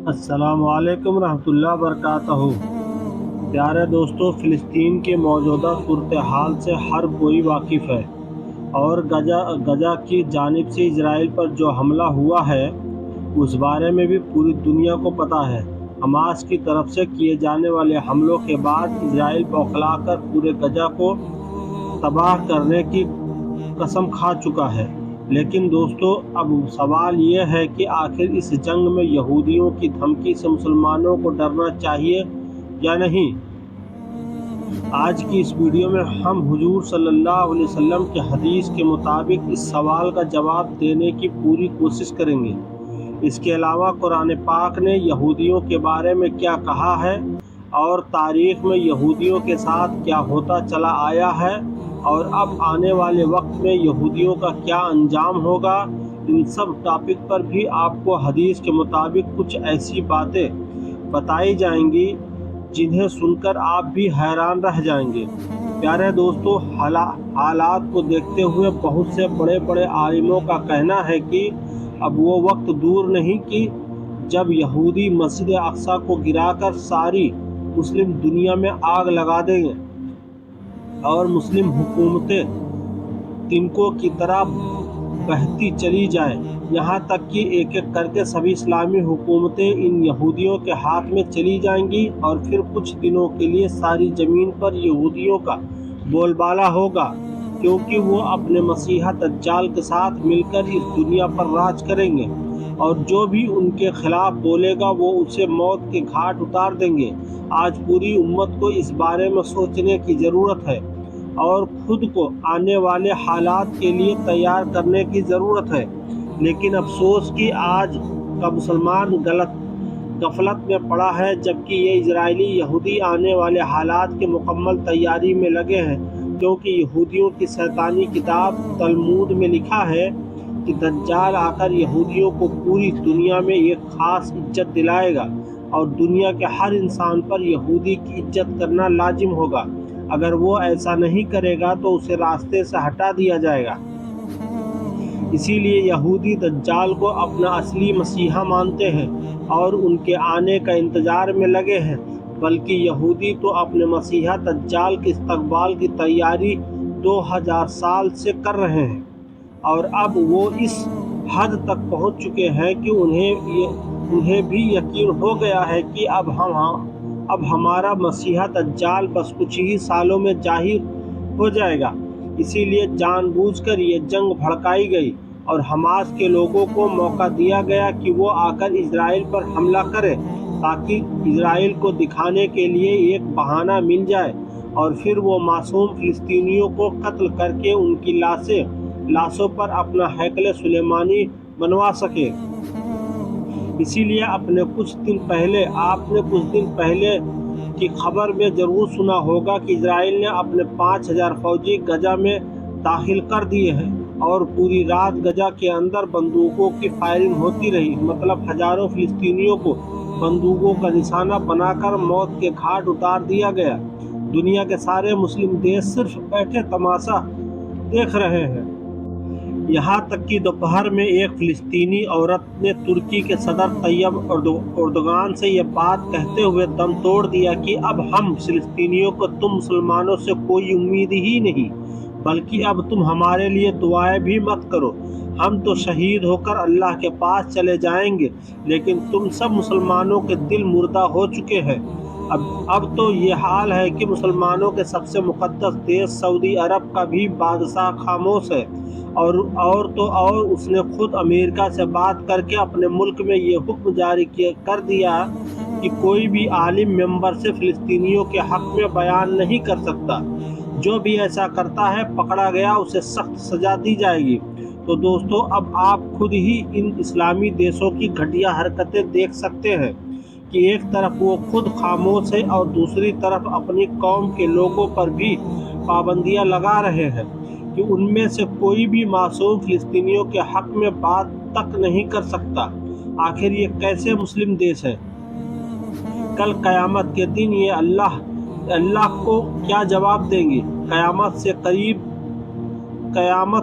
السلام علیکم ورحمۃ اللہ وبرکاتہ۔ پیارے دوستو، فلسطین کے موجودہ صورتحال سے ہر کوئی واقف ہے، اور غزہ کی جانب سے اسرائیل پر جو حملہ ہوا ہے اس بارے میں بھی پوری دنیا کو پتہ ہے۔ حماس کی طرف سے کیے جانے والے حملوں کے بعد اسرائیل بوکھلا کر پورے غزہ کو تباہ کرنے کی قسم کھا چکا ہے۔ لیکن دوستو، اب سوال یہ ہے کہ آخر اس جنگ میں یہودیوں کی دھمکی سے مسلمانوں کو ڈرنا چاہیے یا نہیں؟ آج کی اس ویڈیو میں ہم حضور صلی اللہ علیہ وسلم کے حدیث کے مطابق اس سوال کا جواب دینے کی پوری کوشش کریں گے۔ اس کے علاوہ قرآن پاک نے یہودیوں کے بارے میں کیا کہا ہے، اور تاریخ میں یہودیوں کے ساتھ کیا ہوتا چلا آیا ہے، اور اب آنے والے وقت میں یہودیوں کا کیا انجام ہوگا، ان سب ٹاپک پر بھی آپ کو حدیث کے مطابق کچھ ایسی باتیں بتائی جائیں گی جنہیں سن کر آپ بھی حیران رہ جائیں گے۔ پیارے دوستو، حالات کو دیکھتے ہوئے بہت سے بڑے بڑے عالموں کا کہنا ہے کہ اب وہ وقت دور نہیں کہ جب یہودی مسجد اقصی کو گرا کر ساری مسلم دنیا میں آگ لگا دیں گے، اور مسلم حکومتیں تنکوں کی طرح بہتی چلی جائیں، یہاں تک کہ ایک ایک کر کے سبھی اسلامی حکومتیں ان یہودیوں کے ہاتھ میں چلی جائیں گی، اور پھر کچھ دنوں کے لیے ساری زمین پر یہودیوں کا بول بالا ہوگا، کیونکہ وہ اپنے مسیحا دجال کے ساتھ مل کر اس دنیا پر راج کریں گے، اور جو بھی ان کے خلاف بولے گا وہ اسے موت کے گھاٹ اتار دیں گے۔ آج پوری امت کو اس بارے میں سوچنے کی ضرورت ہے، اور خود کو آنے والے حالات کے لیے تیار کرنے کی ضرورت ہے۔ لیکن افسوس کہ آج کا مسلمان غفلت میں پڑا ہے، جبکہ یہ اسرائیلی یہودی آنے والے حالات کی مکمل تیاری میں لگے ہیں، کیونکہ یہودیوں کی شیطانی کتاب تلمود میں لکھا ہے کہ دجال آ کر یہودیوں کو پوری دنیا میں ایک خاص عزت دلائے گا، اور دنیا کے ہر انسان پر یہودی کی عزت کرنا لازم ہوگا۔ اگر وہ ایسا نہیں کرے گا تو اسے راستے سے ہٹا دیا جائے گا۔ اسی لیے یہودی دجال کو اپنا اصلی مسیحا مانتے ہیں اور ان کے آنے کا انتظار میں لگے ہیں، بلکہ یہودی تو اپنے مسیحا دجال کے استقبال کی تیاری 2000 سال سے کر رہے ہیں، اور اب وہ اس حد تک پہنچ چکے ہیں کہ انہیں بھی یقین ہو گیا ہے کہ اب ہمارا مسیحا دجال بس کچھ ہی سالوں میں ظاہر ہو جائے گا۔ اسی لیے جان بوجھ کر یہ جنگ بھڑکائی گئی، اور حماس کے لوگوں کو موقع دیا گیا کہ وہ آ کر اسرائیل پر حملہ کرے، تاکہ اسرائیل کو دکھانے کے لیے ایک بہانہ مل جائے، اور پھر وہ معصوم فلسطینیوں کو قتل کر کے ان کی لاشوں پر اپنا ہیکل سلیمانی بنوا سکے۔ اسی لیے آپ نے کچھ دن پہلے کی خبر میں ضرور سنا ہوگا کہ اسرائیل نے اپنے 5000 فوجی غزہ میں داخل کر دیے ہیں، اور پوری رات غزہ کے اندر بندوقوں کی فائرنگ ہوتی رہی، مطلب ہزاروں فلسطینیوں کو بندوقوں کا نشانہ بنا کر موت کے گھاٹ اتار دیا گیا۔ دنیا کے سارے مسلم دیش صرف بیٹھے تماشا دیکھ رہے ہیں۔ یہاں تک کہ دوپہر میں ایک فلسطینی عورت نے ترکی کے صدر طیب اردوغان سے یہ بات کہتے ہوئے دم توڑ دیا کہ اب ہم فلسطینیوں کو تم مسلمانوں سے کوئی امید ہی نہیں، بلکہ اب تم ہمارے لیے دعائیں بھی مت کرو، ہم تو شہید ہو کر اللہ کے پاس چلے جائیں گے، لیکن تم سب مسلمانوں کے دل مردہ ہو چکے ہیں۔ اب تو یہ حال ہے کہ مسلمانوں کے سب سے مقدس دیش سعودی عرب کا بھی بادشاہ خاموش ہے، اور اس نے خود امریکہ سے بات کر کے اپنے ملک میں یہ حکم جاری کر دیا کہ کوئی بھی عالم ممبر سے فلسطینیوں کے حق میں بیان نہیں کر سکتا، جو بھی ایسا کرتا ہے پکڑا گیا اسے سخت سزا دی جائے گی۔ تو دوستو، اب آپ خود ہی ان اسلامی دیشوں کی گھٹیا حرکتیں دیکھ سکتے ہیں کہ ایک طرف وہ خود خاموش ہے، اور دوسری طرف اپنی قوم کے لوگوں پر بھی پابندیاں لگا رہے ہیں کہ ان میں سے کوئی بھی معصوم فلسطینیوں کے حق میں بات تک نہیں کر سکتا۔ آخر یہ کیسے مسلم دیش ہے؟ کل قیامت کے دن یہ اللہ کو کیا جواب دیں گے؟ قیامت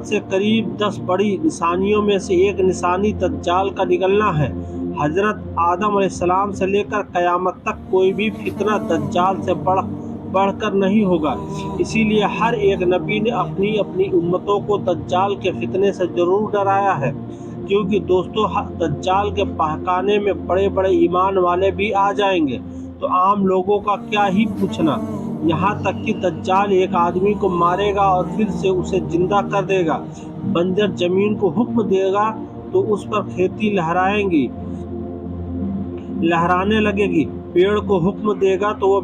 سے قریب 10 بڑی نشانیوں میں سے ایک نشانی دجال کا نکلنا ہے۔ हजरत आदम अलैहिस्सलाम से लेकर क़यामत तक कोई भी फितना दज्जाल से बढ़कर नहीं होगा। इसीलिए हर एक नबी ने अपनी अपनी उम्मतों को दज्जाल के फितने से ज़रूर डराया है, क्योंकि दोस्तों दज्जाल के बहकाने में बड़े बड़े ईमान वाले भी आ जाएंगे तो आम लोगों का क्या ही पूछना। यहाँ तक कि दज्जाल एक आदमी को मारेगा और फिर से उसे जिंदा कर देगा। बंजर जमीन को हुक्म देगा तो उस पर खेती लहराने लगेगी। पेड़ को हुक्म देगा तो वो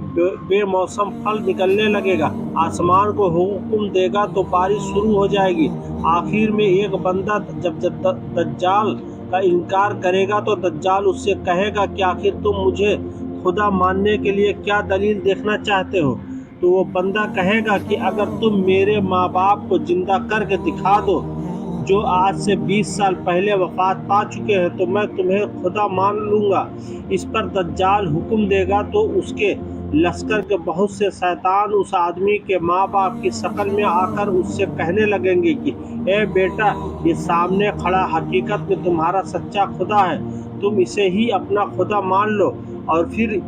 बेमौसम फल निकलने लगेगा। आसमान को हुक्म देगा तो बारिश शुरू हो जाएगी। आखिर में एक बंदा जब दज्जाल का इनकार करेगा तो दज्जाल उससे कहेगा कि आखिर तुम मुझे खुदा मानने के लिए क्या दलील देखना चाहते हो? तो वो बंदा कहेगा कि अगर तुम मेरे माँ बाप को जिंदा करके दिखा दो जो आज से 20 साल पहले वफात पा चुके हैं तो मैं तुम्हें खुदा मान लूँगा। इस पर दज्जाल हुक्म देगा तो उसके लश्कर के बहुत से शैतान उस आदमी के माँ बाप की शक्ल में आकर उससे कहने लगेंगे कि ए बेटा, ये सामने खड़ा हकीकत में तुम्हारा सच्चा खुदा है, तुम इसे ही अपना खुदा मान लो। और फिर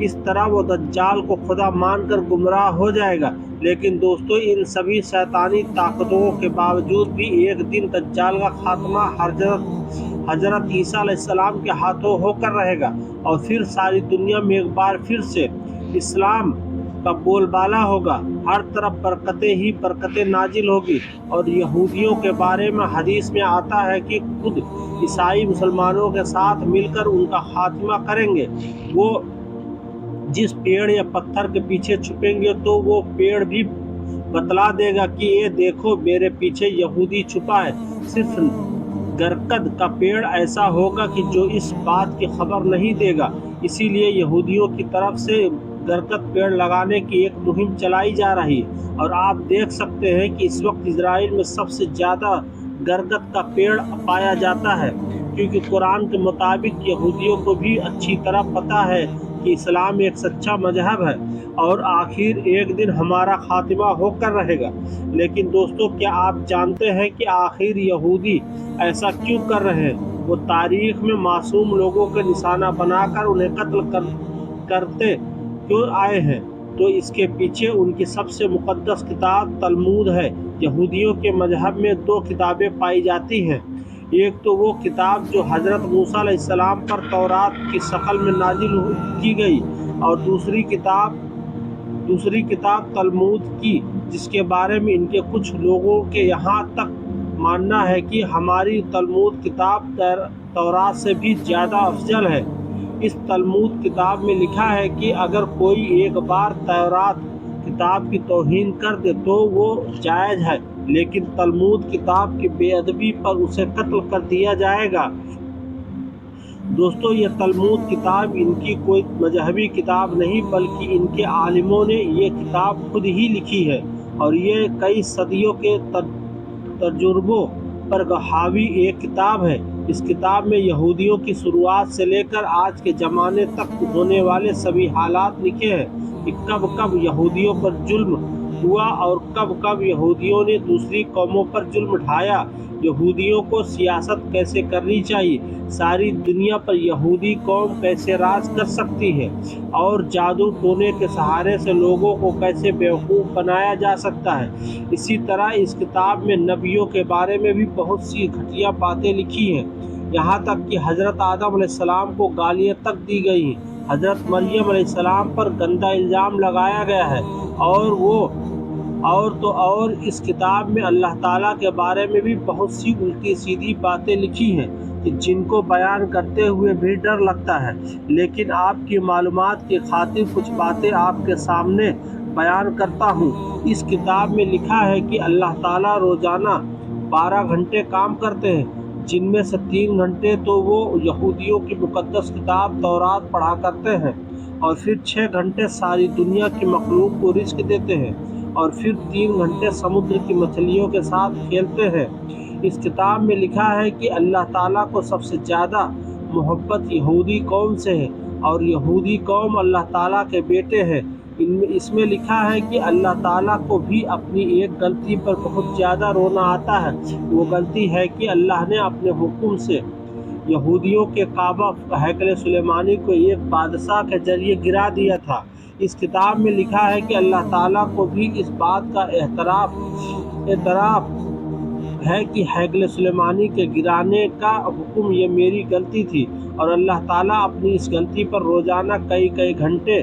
इस तरह वो दज्जाल को खुदा मानकर गुमराह हो जाएगा। लेकिन दोस्तों, इन सभी शैतानी ताकतों के बावजूद भी एक दिन दज्जाल का खात्मा हजरत ईसा अलैहिस्सलाम के हाथों होकर रहेगा और फिर सारी दुनिया में एक बार फिर से इस्लाम का बोलबाला होगा। हर तरफ बरकतें ही बरकतें नाजिल होगी। और यहूदियों के बारे में हदीस में आता है कि खुद ईसाई मुसलमानों के साथ मिलकर उनका खात्मा करेंगे। वो जिस पेड़ या पत्थर के पीछे छुपेंगे तो वो पेड़ भी बतला देगा कि ये देखो मेरे पीछे यहूदी छुपा है। सिर्फ गरकद का पेड़ ऐसा होगा कि जो इस बात की खबर नहीं देगा। इसीलिए यहूदियों की तरफ से गरकद पेड़ लगाने की एक मुहिम चलाई जा रही है। और आप देख सकते हैं कि इस वक्त इजराइल में सबसे ज़्यादा गरकद का पेड़ पाया जाता है, क्योंकि कुरान के मुताबिक यहूदियों को भी अच्छी तरह पता है कि इस्लाम एक सच्चा मजहब है और आखिर एक दिन हमारा खात्मा होकर रहेगा। लेकिन दोस्तों, क्या आप जानते हैं कि आखिर यहूदी ऐसा क्यों कर रहे हैं? वो तारीख में मासूम लोगों के निशाना बनाकर उन्हें कत्ल करते क्यों आए हैं? तो इसके पीछे उनकी सबसे मुक़द्दस किताब तलमूद है। यहूदियों के मजहब में 2 किताबें पाई जाती हैं। एक तो वो किताब जो हज़रत मूसा अलैहिस्सलाम पर तौरात की शक्ल में नाजिल की गई, और दूसरी किताब तलमूद की, जिसके बारे में इनके कुछ लोगों के यहाँ तक मानना है कि हमारी तलमूद किताब तौरात से भी ज़्यादा अफजल है। इस तलमूद किताब में लिखा है कि अगर कोई एक बार तौरात किताब की तौहीन कर दे तो वो जायज़ है, लेकिन तलमूद किताब की बेअदबी पर उसे कत्ल कर दिया जाएगा। दोस्तों, ये तलमूद किताब इनकी कोई मजहबी किताब नहीं, बल्कि इनके आलिमों ने ये किताब खुद ही लिखी है और ये कई सदियों के तजुर्बों पर हावी एक किताब है। इस किताब में यहूदियों की शुरुआत से लेकर आज के ज़माने तक होने वाले सभी हालात लिखे हैं कि कब कब यहूदियों पर जुल्म हुआ और कब कब यहूदियों ने दूसरी कौमों पर जुल्म ढाया। यहूदियों को सियासत कैसे करनी चाहिए, सारी दुनिया पर यहूदी कौम कैसे राज कर सकती है और जादू टोने के सहारे से लोगों को कैसे बेवकूफ़ बनाया जा सकता है। इसी तरह इस किताब में नबियों के बारे में भी बहुत सी घटिया बातें लिखी हैं। यहाँ तक कि हज़रत आदम अलैहिस्सलाम को गालियाँ तक दी गई हैं। हज़रत मरियम अलैहिस्सलाम पर गंदा इल्ज़ाम लगाया गया है। और इस किताब में अल्लाह ताला के बारे में भी बहुत सी उल्टी सीधी बातें लिखी हैं कि जिनको बयान करते हुए भी डर लगता है। लेकिन आपकी मालूमात की खातिर कुछ बातें आपके सामने बयान करता हूँ। इस किताब में लिखा है कि अल्लाह ताला रोज़ाना 12 घंटे काम करते हैं, जिनमें से 3 घंटे तो वो यहूदियों की मुक़द्दस किताब तौरात पढ़ा करते हैं और फिर 6 घंटे सारी दुनिया की मखलूक को रिज़्क़ देते हैं और फिर 3 घंटे समुद्र की मछलियों के साथ खेलते हैं। इस किताब में लिखा है कि अल्लाह ताला को सबसे ज़्यादा मोहब्बत यहूदी कौम से है और यहूदी कौम अल्लाह ताला के बेटे हैं। इसमें लिखा है कि अल्लाह ताला को भी अपनी एक गलती पर बहुत ज़्यादा रोना आता है। वो गलती है कि अल्लाह ने अपने हुक्म से यहूदियों के काबा हैकल सुलेमानी को एक बादशाह के जरिए गिरा दिया था। इस किताब में लिखा है कि अल्लाह ताला को भी इस बात का एतराफ़ है कि हैकल सुलेमानी के गिराने का हुक्म ये मेरी गलती थी, और अल्लाह ताला अपनी इस गलती पर रोज़ाना कई कई घंटे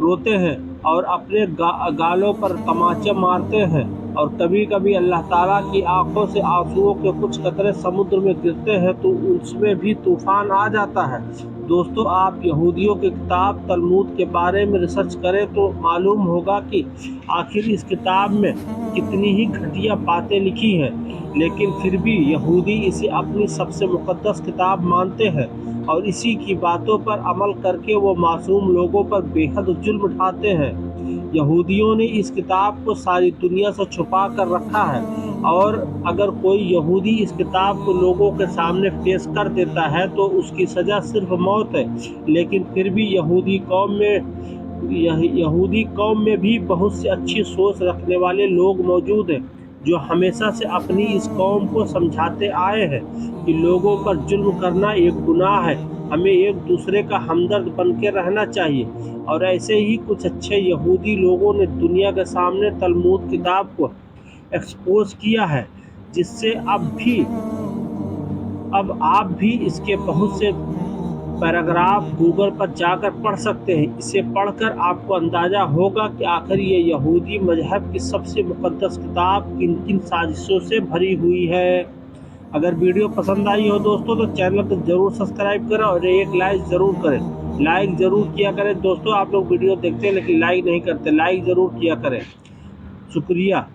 रोते हैं और अपने गालों पर तमाचे मारते हैं, और कभी कभी अल्लाह ताला की आंखों से आंसुओं के कुछ कतरे समुद्र में गिरते हैं तो उसमें भी तूफान आ जाता है। दोस्तों, आप यहूदियों की किताब तलमूद के बारे में रिसर्च करें तो मालूम होगा कि आखिर इस किताब में कितनी ही घटिया बातें लिखी हैं, लेकिन फिर भी यहूदी इसे अपनी सबसे मुक़द्दस किताब मानते हैं, और इसी की बातों पर अमल करके वो मासूम लोगों पर बेहद जुल्म ढाते हैं। यहूदियों ने इस किताब को सारी दुनिया से छुपा कर रखा है, और अगर कोई यहूदी इस किताब को लोगों के सामने पेश कर देता है तो उसकी सज़ा सिर्फ मौत है। लेकिन फिर भी यहूदी कौम में भी बहुत से अच्छी सोच रखने वाले लोग मौजूद हैं, जो हमेशा से अपनी इस कौम को समझाते आए हैं कि लोगों पर जुल्म करना एक गुनाह है, हमें एक दूसरे का हमदर्द बन के रहना चाहिए। और ऐसे ही कुछ अच्छे यहूदी लोगों ने दुनिया के सामने तलमूद किताब को एक्सपोज किया है, जिससे अब आप भी इसके बहुत से पैराग्राफ गूगल पर जाकर पढ़ सकते हैं। इसे पढ़कर आपको अंदाज़ा होगा कि आखिर ये यहूदी मजहब की सबसे मुक़द्दस किताब किन किन साजिशों से भरी हुई है। अगर वीडियो पसंद आई हो दोस्तों तो चैनल को ज़रूर सब्सक्राइब करें और एक लाइक ज़रूर करें। लाइक ज़रूर किया करें दोस्तों, आप लोग वीडियो देखते हैं लेकिन लाइक नहीं करते, लाइक ज़रूर किया करें। शुक्रिया।